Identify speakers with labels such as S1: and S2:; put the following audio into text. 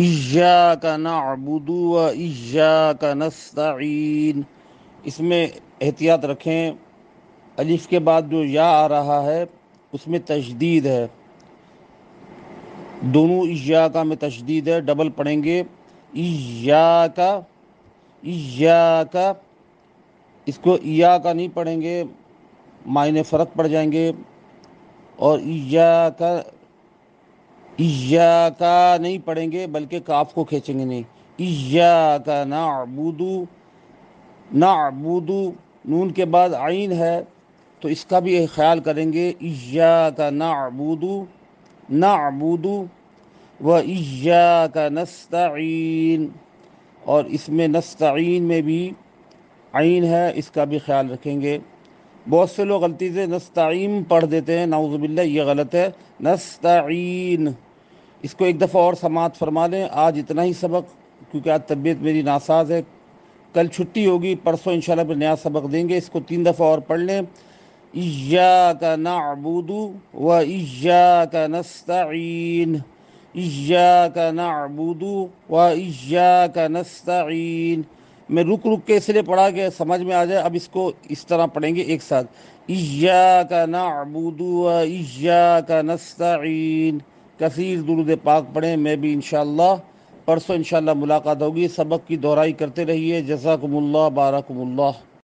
S1: ایاک نعبد و ایاک نستعین۔ اس میں احتیاط رکھیں، الف کے بعد جو یا آ رہا ہے اس میں تشدید ہے، دونوں ایاک میں تشدید ہے، ڈبل پڑھیں گے ایاک ایاک، اس کو ایاک نہیں پڑھیں گے، معنی فرق پڑ جائیں گے، اور ایاک ایاک نہیں پڑھیں گے بلکہ کاف کو کھینچیں گے نہیں، ایاک نعبد، نعبد نون کے بعد عین ہے تو اس کا بھی خیال کریں گے، ایاک نعبد نعبد و ایاک نستعین، اور اس میں نستعین میں بھی عین ہے، اس کا بھی خیال رکھیں گے۔ بہت سے لوگ غلطی سے نستعین پڑھ دیتے ہیں، نعوذ باللہ یہ غلط ہے، نستعین۔ اس کو ایک دفعہ اور سماعت فرما لیں، آج اتنا ہی سبق، کیونکہ آج طبیعت میری ناساز ہے، کل چھٹی ہوگی، پرسوں انشاءاللہ پھر نیا سبق دیں گے، اس کو 3 دفعہ اور پڑھ لیں، ایاک نعبد و ایاک نستعین، ایاک نعبد و ایاک نستعین۔ میں رک رک کے اس لیے پڑھا کہ سمجھ میں آ جائے، اب اس کو اس طرح پڑھیں گے ایک ساتھ، ایاک نعبد و ایاک نستعین۔ کثیر درود پاک پڑھیں، میں بھی انشاءاللہ پرسوں انشاءاللہ ملاقات ہوگی، سبق کی دہرائی کرتے رہیے، جزاکم اللہ، بارکم اللہ۔